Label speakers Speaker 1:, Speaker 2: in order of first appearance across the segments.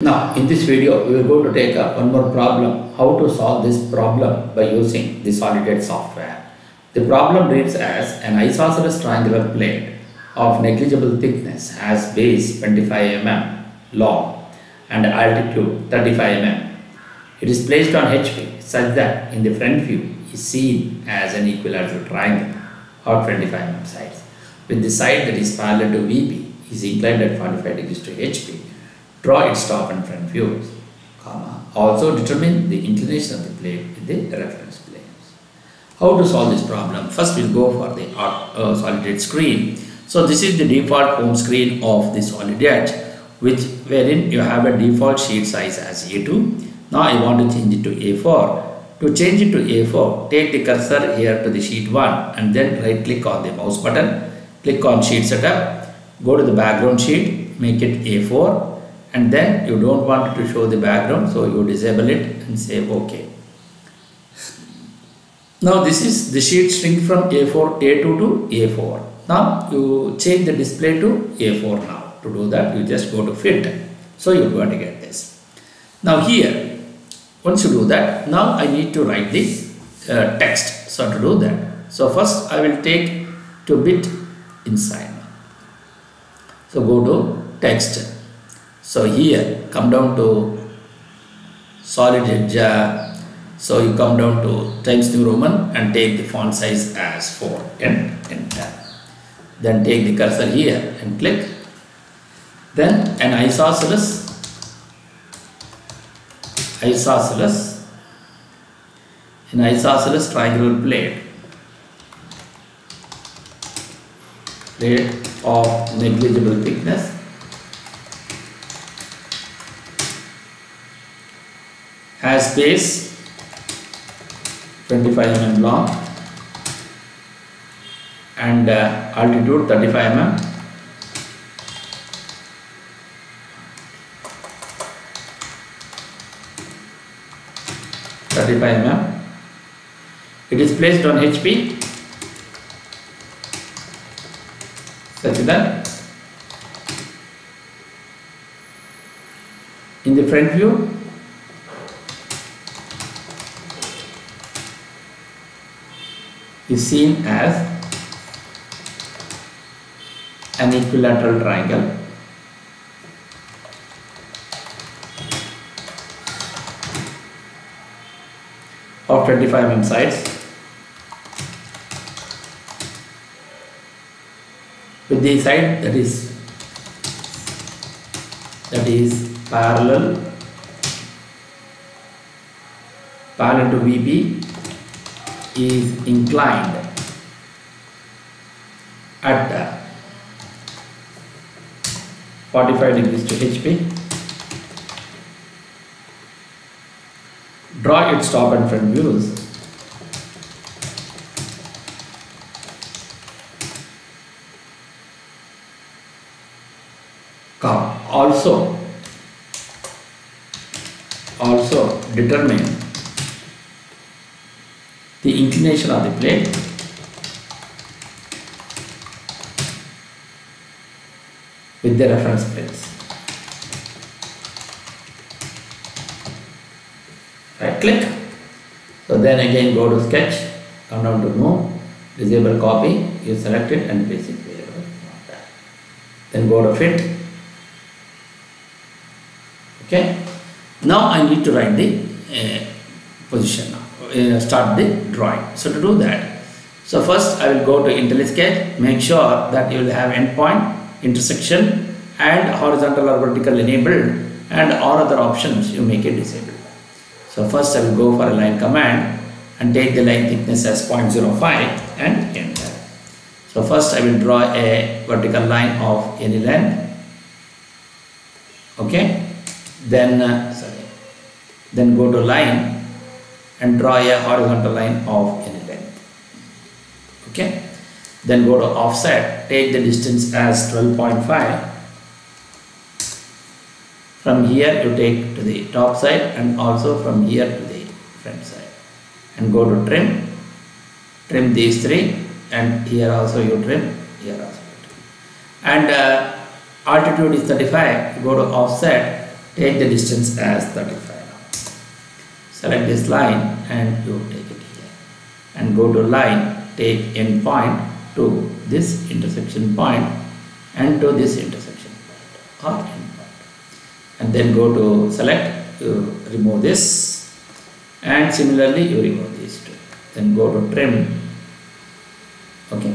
Speaker 1: Now, in this video, we are going to take up one more problem, how to solve this problem by using the SolidEdge software. The problem reads as an isosceles triangular plate of negligible thickness has base 25 mm long and altitude 35 mm. It is placed on HP such that in the front view is seen as an equilateral triangle of 25 mm sides, with the side that is parallel to VP is inclined at 45 degrees to HP. Draw its top and front views, also determine the inclination of the plate with the reference planes. How to solve this problem? First we'll go for the SolidEdge screen. So this is the default home screen of the SolidEdge, wherein you have a default sheet size as A2. Now I want to change it to A4. To change it to A4, take the cursor here to the sheet 1 and then right click on the mouse button, click on sheet setup, go to the background sheet, make it A4. And then you don't want it to show the background, so you disable it and say OK. Now this is the sheet shrink from A2 to A4. Now you change the display to A4 now. To do that, you just go to fit. So you're going to get this. Now here, once you do that, now I need to write the text. So to do that, so first I will take to bit inside. So go to text. So here come down to SolidEdge, so you come down to Times New Roman and take the font size as 4 and enter. Then take the cursor here and click. Then an isosceles triangular plate of negligible thickness has base 25 mm long and altitude 35 mm. It is placed on HP such that in the front view is seen as an equilateral triangle of 25 mm sides with the side that is parallel to VP is inclined at 45 degrees to HP. Draw its top and front views. Also determine the inclination of the plate with the reference planes. Right click. So then again go to sketch, come down to move, disable copy, you select it and place it wherever you want that. Then go to fit. Okay. Now I need to write the position now. Start the drawing. So to do that, so first I will go to IntelliSketch, make sure that you will have endpoint, intersection and horizontal or vertical enabled, and all other options you make it disabled. So first I will go for a line command and take the line thickness as 0.05 and enter. So first I will draw a vertical line of any length. Okay. Then go to line and draw a horizontal line of any length. Okay. Then go to offset, take the distance as 12.5. From here you take to the top side and also from here to the front side. And go to trim these three, and here also you trim, here also you trim. And altitude is 35, go to offset, take the distance as 35 now. Select this line and you take it here and go to line, take end point to this intersection point and to this intersection point or end point, and then go to select, you remove this, and similarly you remove these two, then go to trim, okay,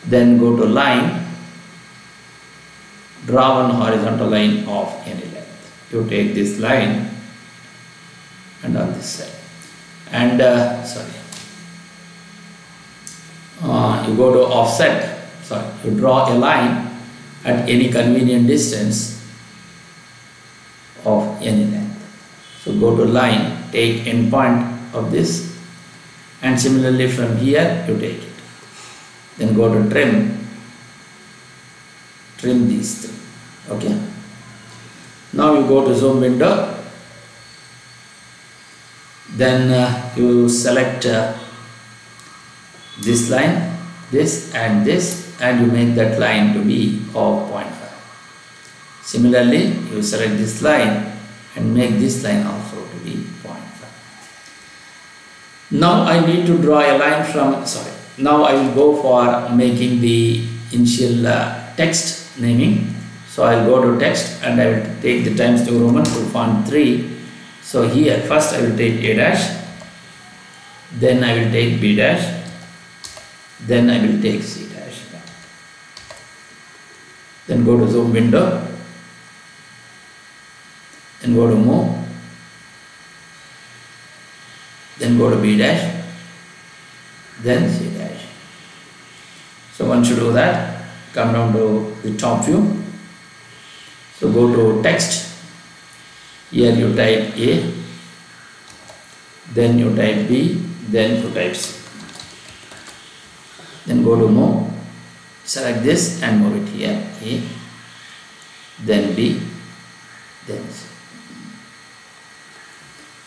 Speaker 1: then go to line, draw one horizontal line of any length. You take this line and on this side, and you go to offset, you draw a line at any convenient distance of any length. So go to line, take end point of this, and similarly from here you take it. Then go to trim these three. Okay. Now you go to zoom window. Then you select this line, this, and you make that line to be of 0.5. Similarly, you select this line and make this line also to be 0.5. Now I need to draw a line from, now I will go for making the initial text naming. So I will go to text and I will take the Times New Roman to font 3. So here first I will take A dash, then I will take B dash, then I will take C dash. Then go to zoom window, then go to move, then go to B dash, then C dash. So once you do that, come down to the top view. So go to text. Here you type A, then you type B, then you type C. Then go to move, select this and move it here, A, then B, then C.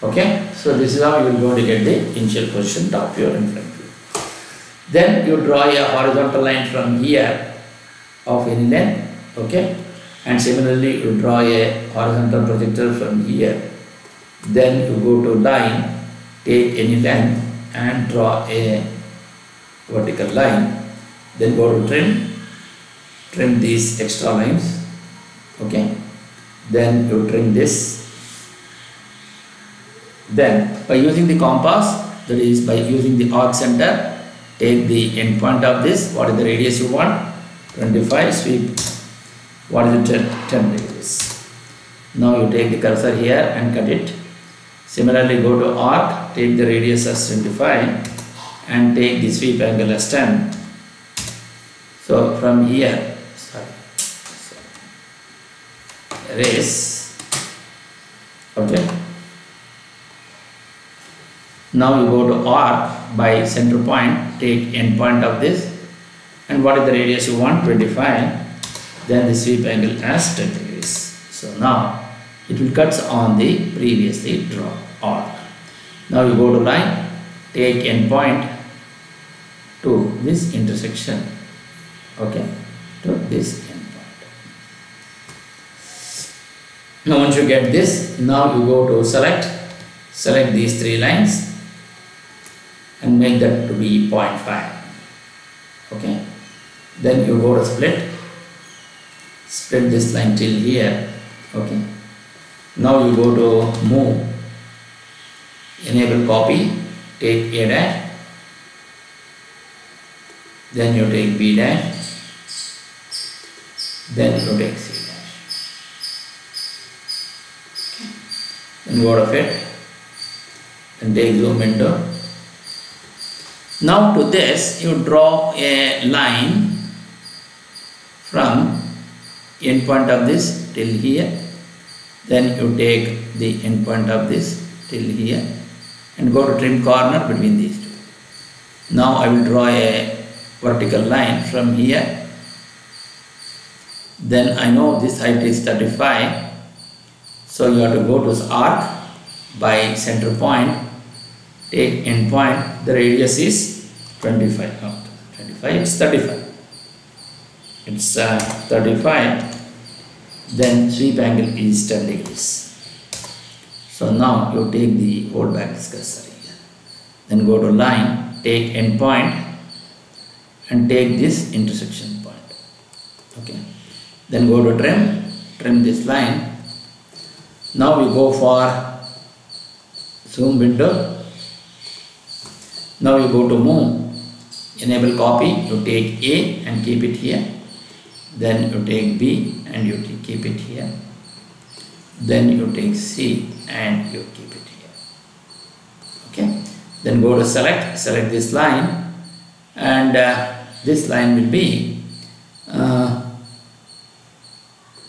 Speaker 1: Okay, so this is how you will go to get the initial position, top view and front view. Then you draw a horizontal line from here of any length, okay, and similarly you draw a horizontal projector from here. Then you go to line, take any length and draw a vertical line. Then go to trim these extra lines, okay, then you trim this. Then by using the compass, that is by using the arc center, take the end point of this. What is the radius you want? 25, sweep. What is it? 10 degrees. Now you take the cursor here and cut it. Similarly go to arc, take the radius as 25 and take the sweep angle as 10. So from here, erase, okay. Now you go to arc, by center point, take end point of this, and what is the radius you want? 25. Then the sweep angle as 10 degrees. So now it will cut on the previously drawn arc. Now you go to line, take end point to this intersection, okay, to this end point. Now once you get this, now you go to select these three lines and make that to be 0.5, okay. Then you go to split this line till here, okay. Now you go to move, enable copy, take A dash, then you take B dash, then you take C dash, okay. Then go to fit and take zoom window. Now to this you draw a line from end point of this till here, then you take the end point of this till here and go to trim corner between these two. Now I will draw a vertical line from here. Then I know this height is 35, so you have to go to arc, by center point, take end point, the radius is 25, not 25, it's 35. It's 35. then sweep angle is 10 degrees. So now you take the hold back this cursor here. Then go to line, take end point and take this intersection point. Okay. Then go to trim this line. Now we go for zoom window. Now you go to move, enable copy, you take A and keep it here. Then you take B and you keep it here. Then you take C and you keep it here. Okay. Then go to select this line, and this line will be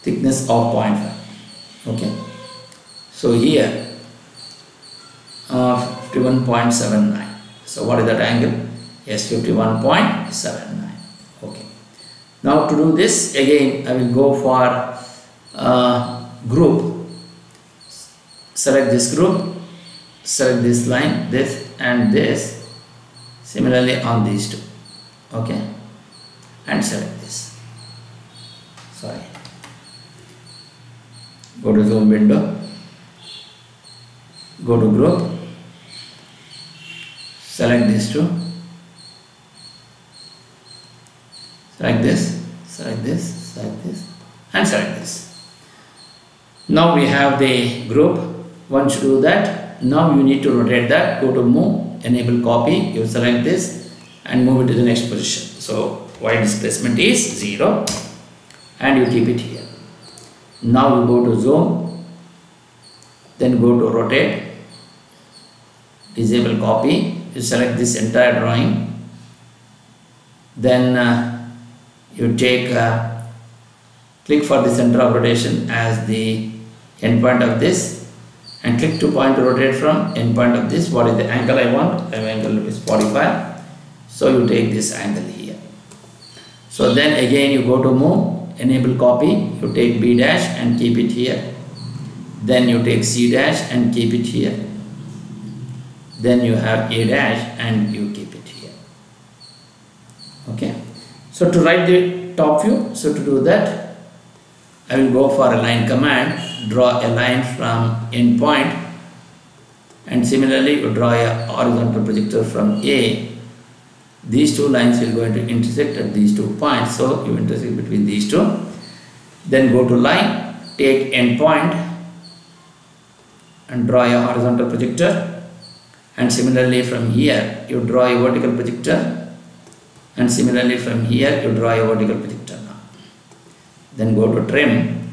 Speaker 1: thickness of 0.5. Okay. So here 51.79. So what is that angle? Yes, 51.79. Okay. Now to do this again, I will go for group. Select this group, select this line, this and this. Similarly on these two. Okay. And select this. Sorry. Go to zoom window. Go to group. Select these two. Select this, select this, select this, and select this. Now we have the group. Once you do that, now you need to rotate that. Go to move, enable copy, you select this and move it to the next position. So y displacement is 0 and you keep it here. Now you go to zoom, then go to rotate, disable copy, you select this entire drawing, then you take click for the center of rotation as the end point of this and click to point to rotate from end point of this. What is the angle I want? My angle is 45. So you take this angle here. So then again you go to move, enable copy, you take B dash and keep it here. Then you take C dash and keep it here. Then you have A dash and you keep it here. Okay. So to write the top view, so to do that, I will go for a line command, draw a line from end point, and similarly you draw a horizontal projector from A. These two lines will going to intersect at these 2 points, so you intersect between these two. Then go to line, take end point and draw a horizontal projector, and similarly from here you draw a vertical projector. And similarly from here you draw a vertical projector now. Then go to trim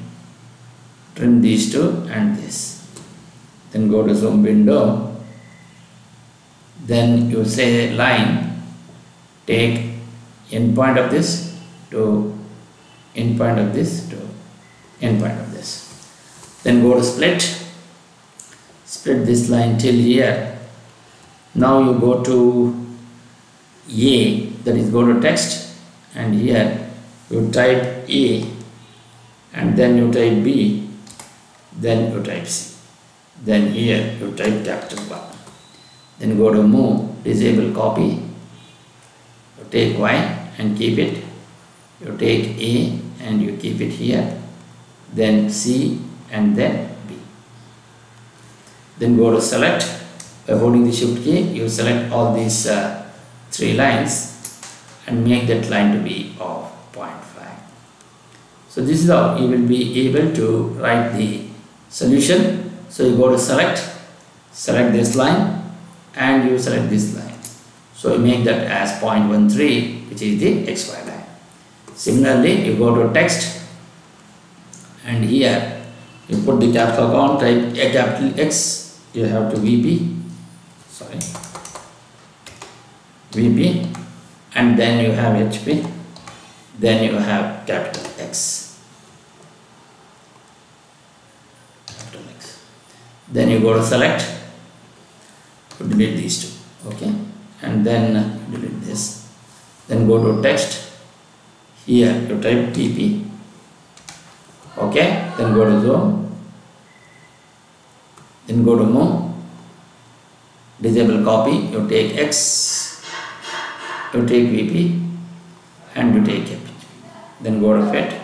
Speaker 1: these two and this. Then go to zoom window. Then you say line, take end point of this to end point of this to end point of this. Then go to split this line till here. Now you go to A, that is go to text, and here you type A and then you type B, then you type C, then here you type capital Y. Then go to move, disable copy, you take Y and keep it, you take A and you keep it here, then C and then B. Then go to select, by holding the shift key you select all these 3 lines and make that line to be of 0.5. So this is how you will be able to write the solution. So you go to select this line and you select this line. So you make that as 0.13, which is the XY line. Similarly, you go to text and here you put the capital count, type a capital X, you have to VP, and then you have HP, then you have capital X. Then you go to select, delete these two, okay, and then delete this. Then go to text, here you type PP, okay, then go to zoom, then go to move, disable copy, you take X, you take VP and you take AP. Then go to fit,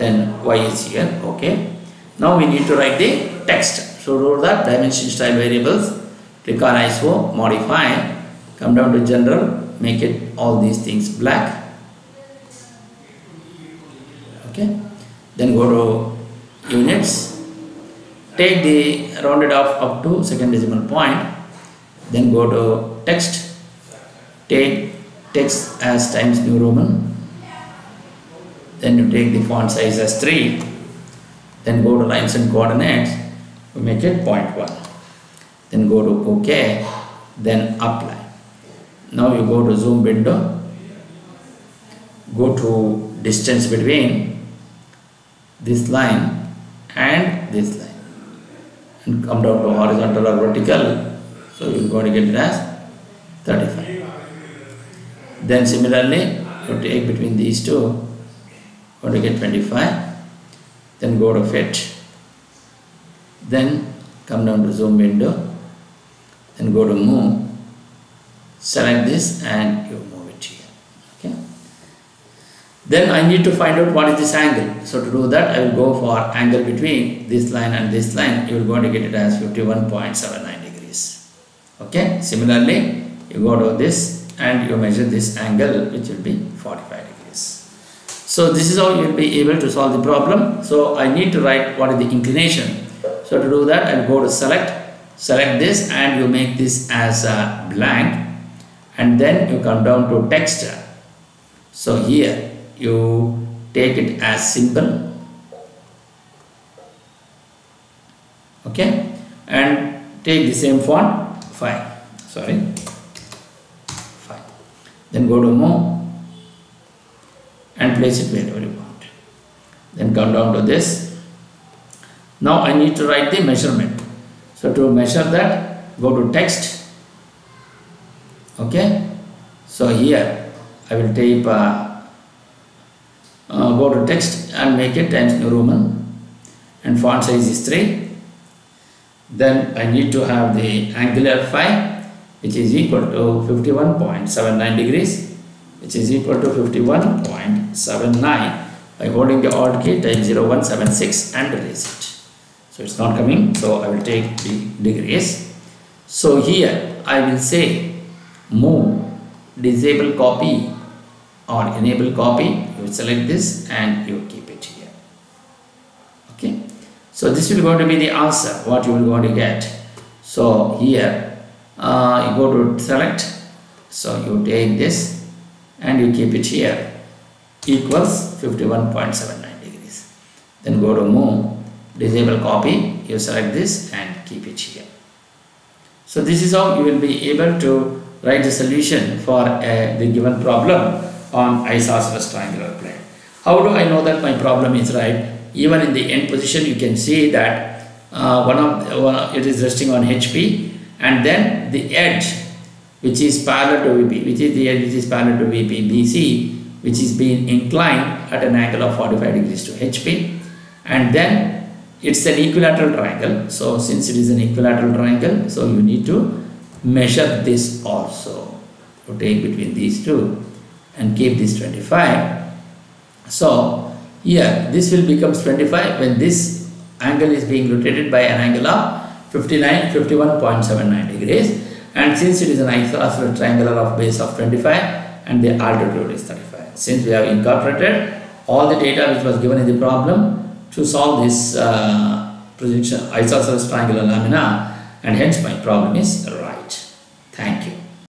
Speaker 1: then y is here. Okay. Now we need to write the text. So do that, dimension style variables, click on ISO, modify, come down to general, make it all these things black. Okay. Then go to units, take the rounded off up to second decimal point, then go to text, take text as Times New Roman, then you take the font size as 3, then go to lines and coordinates, you make it 0.1, then go to OK, then apply. Now you go to zoom window, go to distance between this line and this line, and come down to horizontal or vertical, so you are going to get it as 35. Then similarly you take between these two, going to get 25, then go to fit, then come down to zoom window, then go to move, select this and you move it here. Okay. Then I need to find out what is this angle. So to do that, I will go for angle between this line and this line. You are going to get it as 51.79 degrees. Okay. Similarly, you go to this and you measure this angle, which will be 45 degrees. So this is how you will be able to solve the problem. So I need to write what is the inclination. So to do that, I will go to select this and you make this as a blank, and then you come down to text. So here you take it as symbol, okay, and take the same font, fine, then go to more and place it wherever you want, then come down to this. Now I need to write the measurement. So to measure that, go to text, okay. So here I will type go to text and make it Times New Roman, and font size is 3. Then I need to have the angular phi, which is equal to 51.79 degrees, which is equal to 51.79 by holding the alt key, type 0176 and release it. So it's not coming, so I will take the degrees. So here I will say move, disable copy or enable copy. You select this and you keep it here. Okay. So this will going to be the answer what you will going to get. So here you go to select. So you take this and you keep it here, equals 51.79 degrees. Then go to move, disable copy. You select this and keep it here. So this is how you will be able to write the solution for the given problem on isosceles triangular plane. How do I know that my problem is right? Even in the end position you can see that it is resting on HP, and then the edge which is parallel to VP, which is the edge which is parallel to VP, BC, which is being inclined at an angle of 45 degrees to HP, and then it's an equilateral triangle. So since it is an equilateral triangle, so you need to measure this also. You take between these two and keep this 25. So here this will become 25 when this angle is being rotated by an angle of 51.79 degrees, and since it is an isosceles triangular of base of 25 and the altitude is 35. Since we have incorporated all the data which was given in the problem to solve this projection isosceles triangular lamina, and hence my problem is right.